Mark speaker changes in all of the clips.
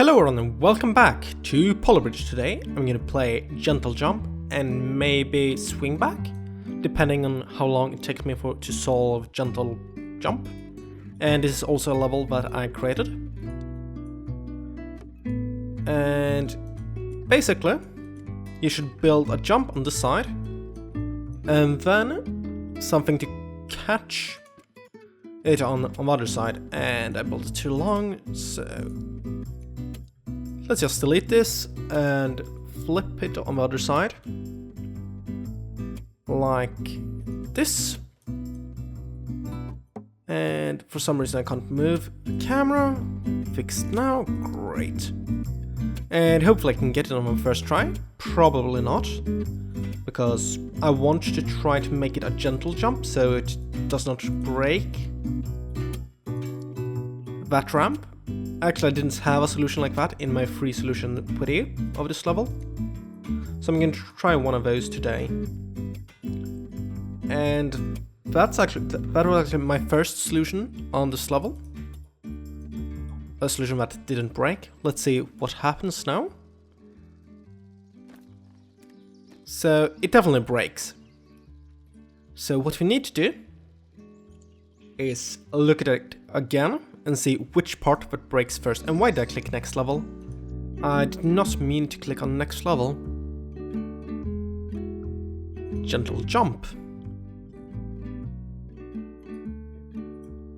Speaker 1: Hello everyone and welcome back to Polybridge. Today I'm going to play Gentle Jump and maybe Swing Back, depending on how long it takes me to solve Gentle Jump. And this is also a level that I created. And basically, you should build a jump on this side, and then something to catch it on the other side. And I built it too long, so let's just delete this and flip it on the other side, like this. And for some reason I can't move the camera. Fixed now, great. And hopefully I can get it on my first try. Probably not, because I want to try to make it a gentle jump so it does not break that ramp. Actually, I didn't have a solution like that in my free solution video of this level, so I'm going to try one of those today. And that was actually my first solution on this level, a solution that didn't break. Let's see what happens now. So it definitely breaks. So what we need to do is look at it again and see which part that breaks first. And why did I click next level? I did not mean to click on next level. Gentle jump.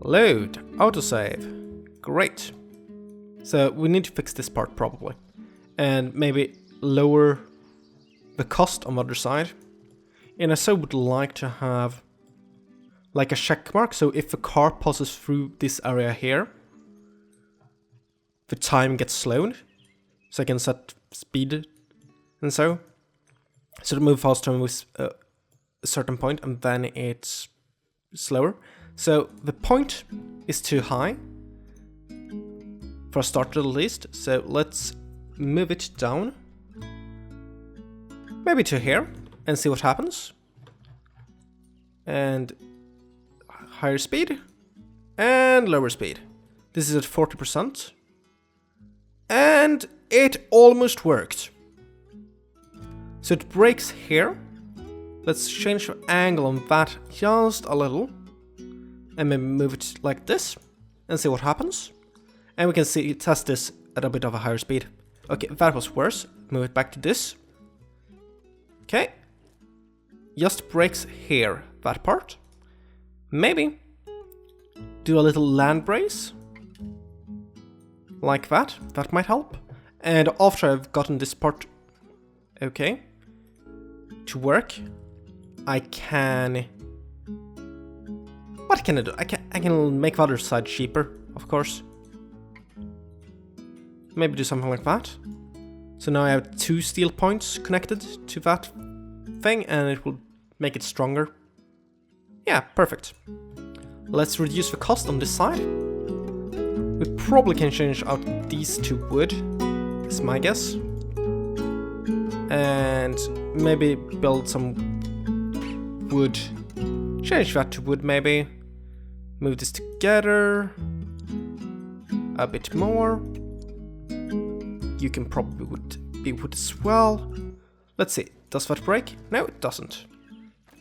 Speaker 1: Load. Autosave. Great. So we need to fix this part probably. And maybe lower the cost on the other side. And I so would like to have like a check mark, so if the car passes through this area here, the time gets slowed, so I can set speed and so to move faster with a certain point, and then it's slower. So the point is too high for a starter at least, so let's move it down, maybe to here, and see what happens. And higher speed and lower speed. This is at 40%. And it almost worked. So it breaks here. Let's change the angle on that just a little. And maybe move it like this and see what happens. And we can see test this at a bit of a higher speed. Okay, that was worse. Move it back to this. Okay. Just breaks here, that part. Maybe do a little land brace like that. That might help. And after I've gotten this part okay to work, I can, what can I do? I can make the other side cheaper, of course. Maybe do something like that. So now I have 2 steel points connected to that thing, and it will make it stronger. Yeah, perfect. Let's reduce the cost on this side. We probably can change out these to wood, is my guess. And maybe build some wood. Change that to wood maybe. Move this together a bit more. You can probably be wood as well. Let's see, does that break? No, it doesn't.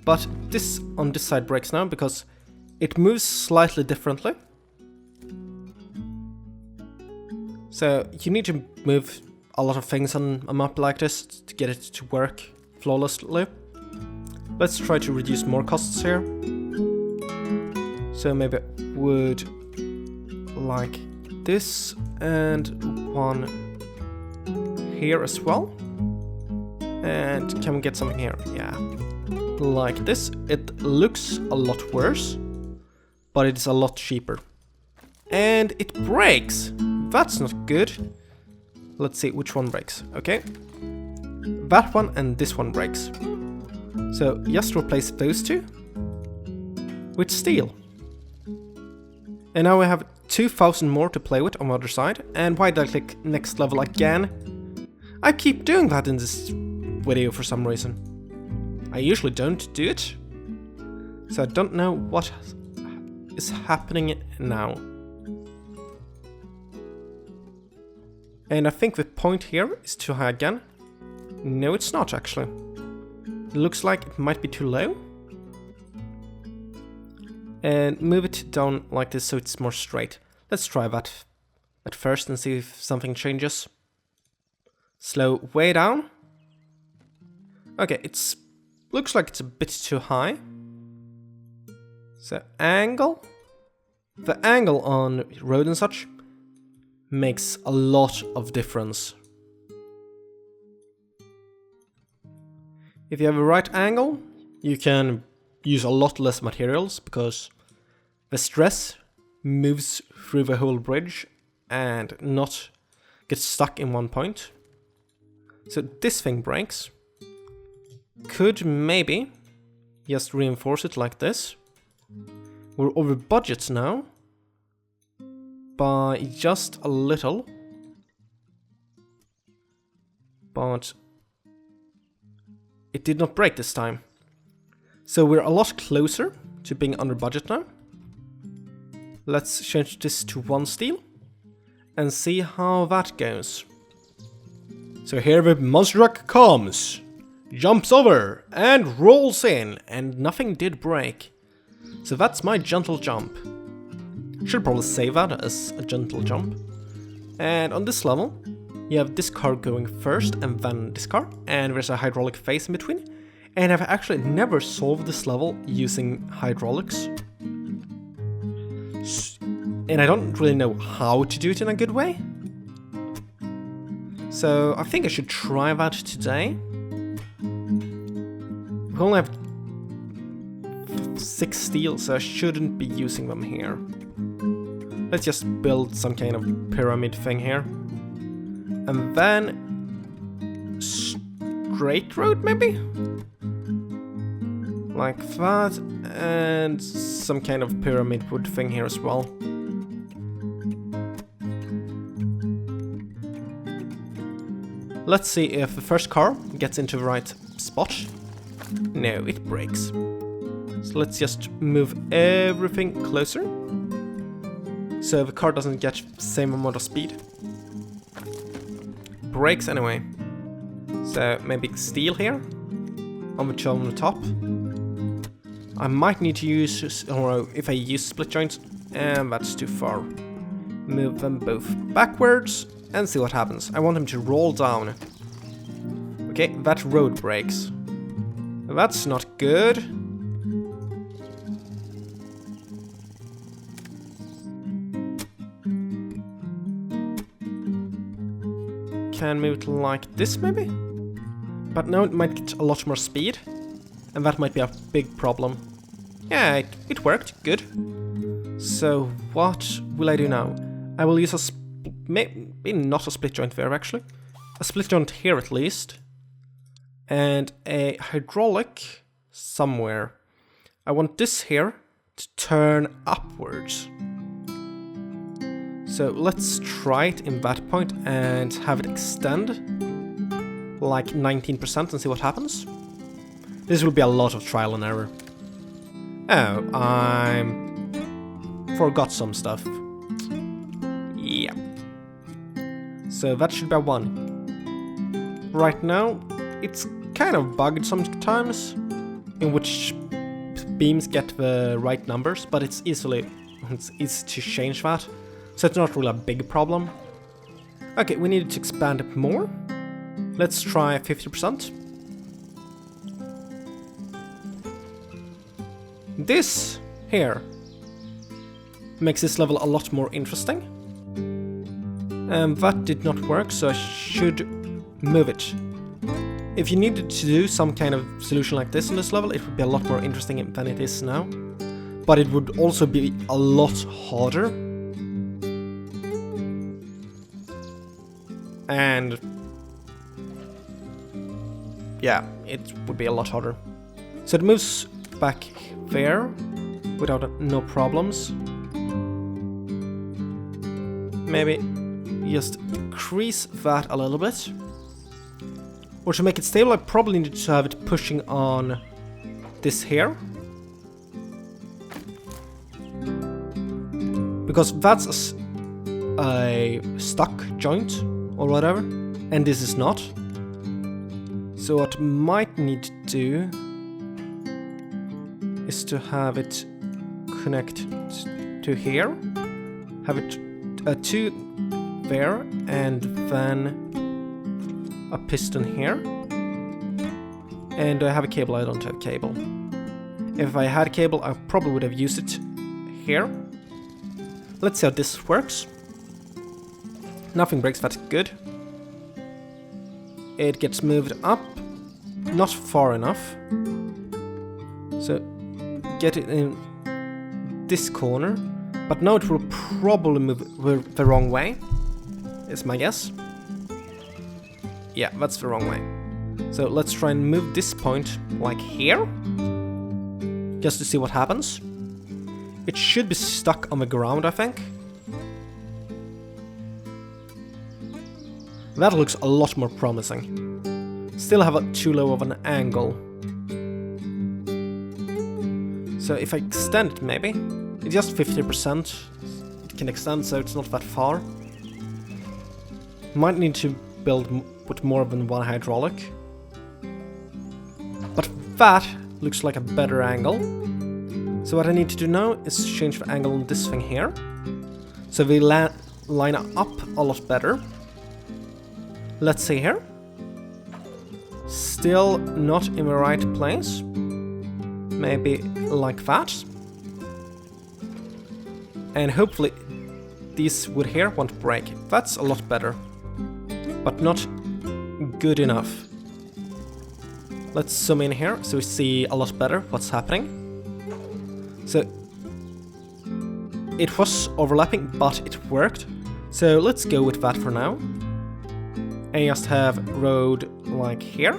Speaker 1: But this on this side breaks now because it moves slightly differently. So you need to move a lot of things on a map like this to get it to work flawlessly. Let's try to reduce more costs here. So maybe wood like this, and one here as well. And can we get something here? Yeah. Like this. It looks a lot worse, but it is a lot cheaper. And it breaks! That's not good. Let's see which one breaks. Okay. That one and this one breaks. So just replace those two with steel. And now we have 2,000 more to play with on the other side. And why did I click next level again? I keep doing that in this video for some reason. I usually don't do it, so I don't know what is happening now. And I think the point here is too high again. No, it's not actually. It looks like it might be too low. And move it down like this so it's more straight. Let's try that at first and see if something changes. Slow way down. Okay, looks like it's a bit too high. So angle. The angle on road and such makes a lot of difference. If you have a right angle, you can use a lot less materials because the stress moves through the whole bridge and not gets stuck in one point. So this thing breaks. Could maybe just reinforce it like this. We're over budget now by just a little, but it did not break this time. So we're a lot closer to being under budget now. Let's change this to 1 steel and see how that goes. So here the monster truck comes, jumps over and rolls in, and nothing did break. So that's my gentle jump. Should probably save that as a gentle jump. And on this level, you have this car going first and then this car, and there's a hydraulic phase in between. And I've actually never solved this level using hydraulics. And I don't really know how to do it in a good way. So I think I should try that today. We only have 6 steel, so I shouldn't be using them here. Let's just build some kind of pyramid thing here. And then straight road maybe? Like that, and some kind of pyramid wood thing here as well. Let's see if the first car gets into the right spot. No, it breaks. So let's just move everything closer, so the car doesn't get the same amount of speed. Breaks anyway. So maybe steel here on the top. I might need to use, or if I use split joints, and that's too far. Move them both backwards and see what happens. I want them to roll down. Okay, that road breaks. That's not good. Can move it like this maybe? But now it might get a lot more speed, and that might be a big problem. Yeah, it worked, good. So what will I do now? I will use maybe not a split joint there actually. A split joint here at least. And a hydraulic somewhere. I want this here to turn upwards. So let's try it in that point and have it extend like 19% and see what happens. This will be a lot of trial and error. Oh, I forgot some stuff. Yeah. So that should be a 1. Right now, it's kind of bugged sometimes, in which beams get the right numbers, but it's easy to change that, so it's not really a big problem. Okay, we need to expand it more. Let's try 50%. This here makes this level a lot more interesting. That did not work, so I should move it. If you needed to do some kind of solution like this in this level, it would be a lot more interesting than it is now. But it would also be a lot harder. And yeah, it would be a lot harder. So it moves back there without no problems. Maybe just increase that a little bit. Or to make it stable, I probably need to have it pushing on this here. Because that's a stuck joint, or whatever, and this is not. So what might need to do is to have it connect to here, have it two there, and then a piston here. And I have a cable. I don't have cable. If I had a cable, I probably would have used it here. Let's see how this works. Nothing breaks, that's good. It gets moved up, not far enough. So get it in this corner, but now it will probably move the wrong way, is my guess. Yeah, that's the wrong way. So let's try and move this point like here, just to see what happens. It should be stuck on the ground, I think. That looks a lot more promising. Still have too low of an angle. So if I extend it, maybe. It's just 50%. It can extend, so it's not that far. Might need to build with more than one hydraulic. But that looks like a better angle. So what I need to do now is change the angle on this thing here. So we line up a lot better. Let's see here. Still not in the right place. Maybe like that. And hopefully these wood here won't break. That's a lot better. But not good enough. Let's zoom in here so we see a lot better what's happening. So it was overlapping, but it worked. So let's go with that for now. And just have road like here.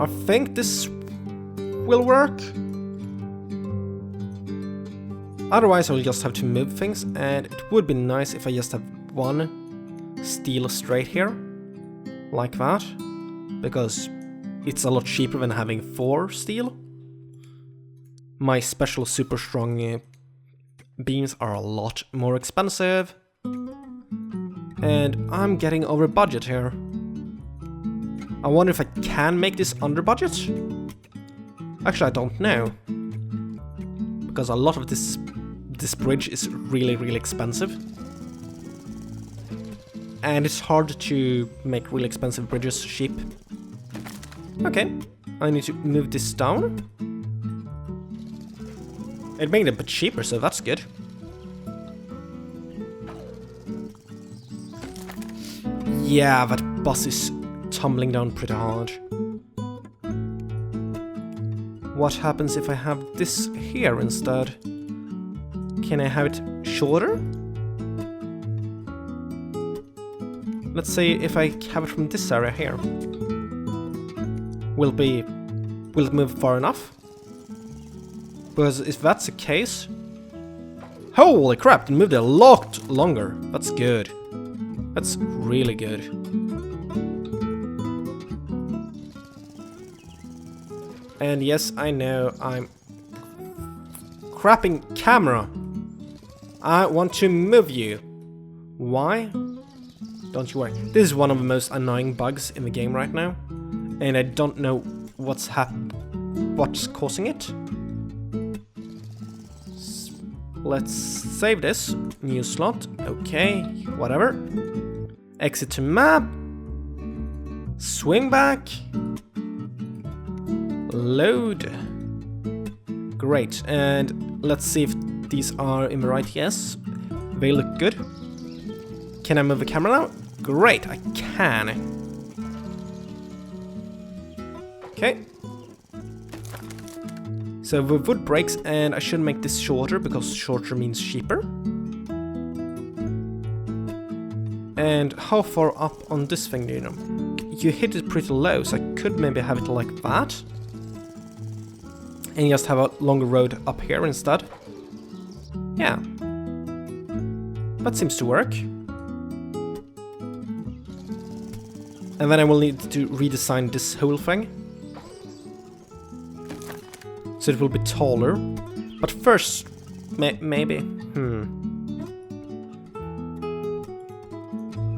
Speaker 1: I think this will work. Otherwise I'll just have to move things, and it would be nice if I just have one steel straight here. Like that. Because it's a lot cheaper than having 4 steel. My special super strong beams are a lot more expensive. And I'm getting over budget here. I wonder if I can make this under budget? Actually, I don't know. Because a lot of this bridge is really expensive. And it's hard to make really expensive bridges cheap. Okay, I need to move this down. It made it a bit cheaper, so that's good. Yeah, that bus is tumbling down pretty hard. What happens if I have this here instead? Can I have it shorter? Let's see if I have it from this area here. Will it move far enough? Because if that's the case... Holy crap, it moved a lot longer. That's good. That's really good. And yes, I know I'm crapping camera. I want to move you. Why? Don't you worry. This is one of the most annoying bugs in the game right now. And I don't know what's causing it. Let's save this. New slot. Okay, whatever. Exit to map. Swing back. Load. Great. And let's see if these are in the right. Yes. They look good. Can I move the camera now? Great, I can. Okay. So the wood breaks, and I should make this shorter, because shorter means cheaper. And how far up on this thing do you know? You hit it pretty low, so I could maybe have it like that. And just have a longer road up here instead. Yeah. That seems to work. And then I will need to redesign this whole thing. So it will be taller. But first, maybe.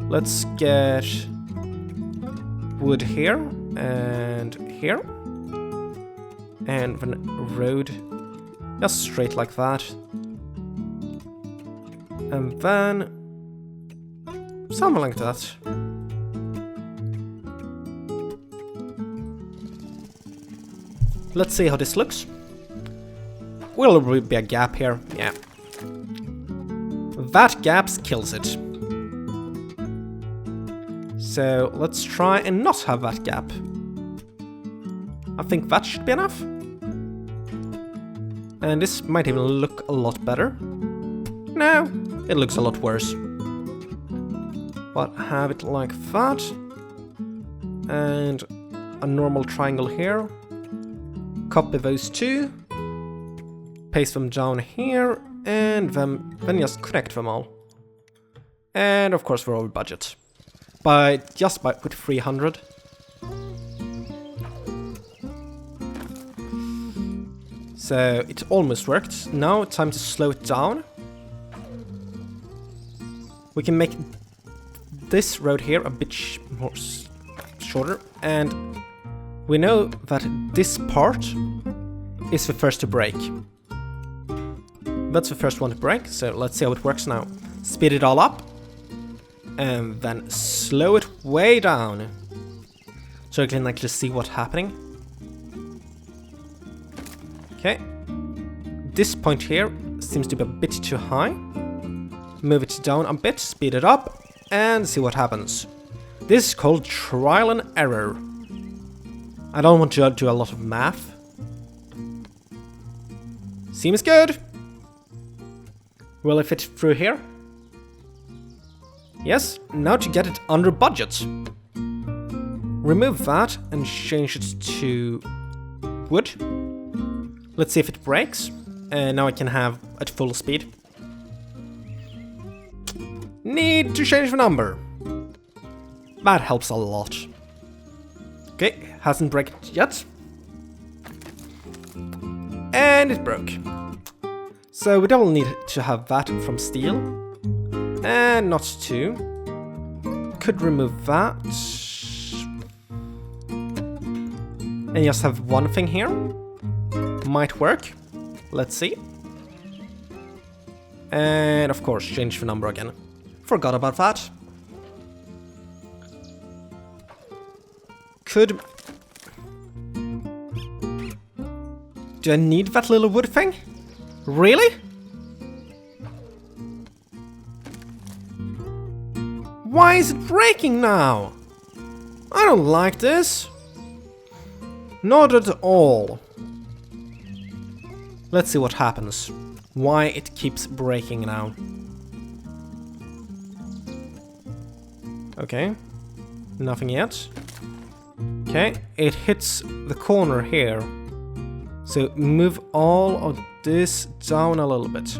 Speaker 1: Let's get wood here and here. And then road just straight like that. And then something like that. Let's see how this looks. Will there be a gap here? Yeah. That gap kills it. So let's try and not have that gap. I think that should be enough. And this might even look a lot better. No, it looks a lot worse. But have it like that. And a normal triangle here. Copy those two. Paste them down here. And then just connect them all. And of course we're over budget. With 300. So it almost worked. Now it's time to slow it down. We can make this road here a bit more shorter, and we know that this part is the first to break. That's the first one to break, so let's see how it works now. Speed it all up, and then slow it way down, so you can actually see what's happening. Okay, this point here seems to be a bit too high. Move it down a bit, speed it up, and see what happens. This is called trial and error. I don't want to do a lot of math. Seems good. Will it fit through here? Yes, now to get it under budget. Remove that and change it to wood. Let's see if it breaks. And now I can have at full speed. Need to change the number. That helps a lot. Okay, hasn't broken yet. And it broke. So we don't need to have that from steel. And not two. Could remove that. And just have one thing here. Might work. Let's see. And of course, change the number again. Forgot about that. Could... Do I need that little wood thing? Really? Why is it breaking now? I don't like this. Not at all. Let's see what happens. Why it keeps breaking now. Okay. Nothing yet. Okay, it hits the corner here. So move all of this down a little bit.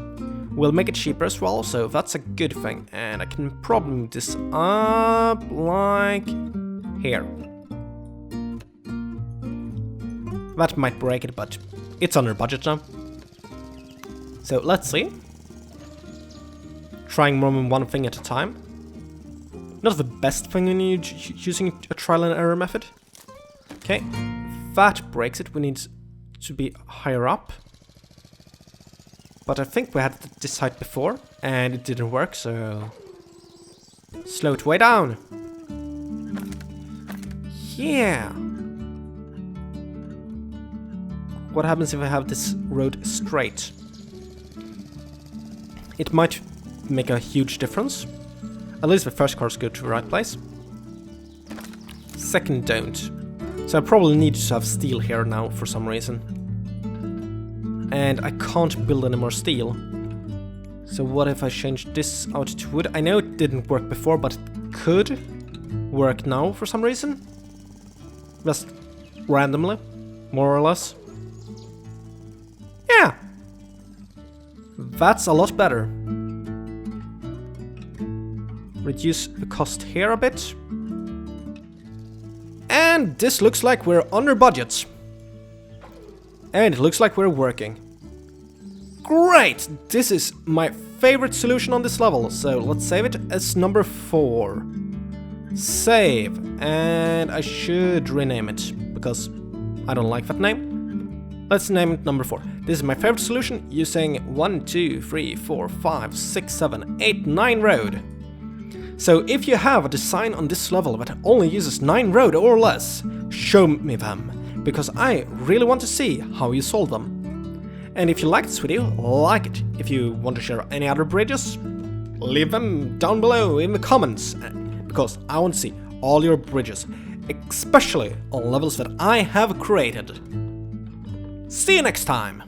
Speaker 1: We'll make it cheaper as well, so that's a good thing. And I can probably move this up like here. That might break it, but it's under budget now. So let's see. Trying more than one thing at a time. Not the best thing when you're using a trial and error method. Okay, that breaks it. We need to be higher up. But I think we had this height before, and it didn't work, so... Slow it way down. Yeah. What happens if I have this road straight? It might make a huge difference. At least the first cars go to the right place. Second don't. So I probably need to have steel here now for some reason. And I can't build any more steel. So what if I change this out to wood? I know it didn't work before, but it could work now for some reason. Just randomly, more or less. Yeah. That's a lot better. Reduce the cost here a bit. And this looks like we're under budget. And it looks like we're working. Great! This is my favorite solution on this level, so let's save it as number 4. Save. And I should rename it, because I don't like that name. Let's name it number 4. This is my favorite solution, using 1, 2, 3, 4, 5, 6, 7, 8, 9 road. So if you have a design on this level that only uses 9 road or less, show me them, because I really want to see how you solve them. And if you like this video, like it. If you want to share any other bridges, leave them down below in the comments, because I want to see all your bridges, especially on levels that I have created. See you next time!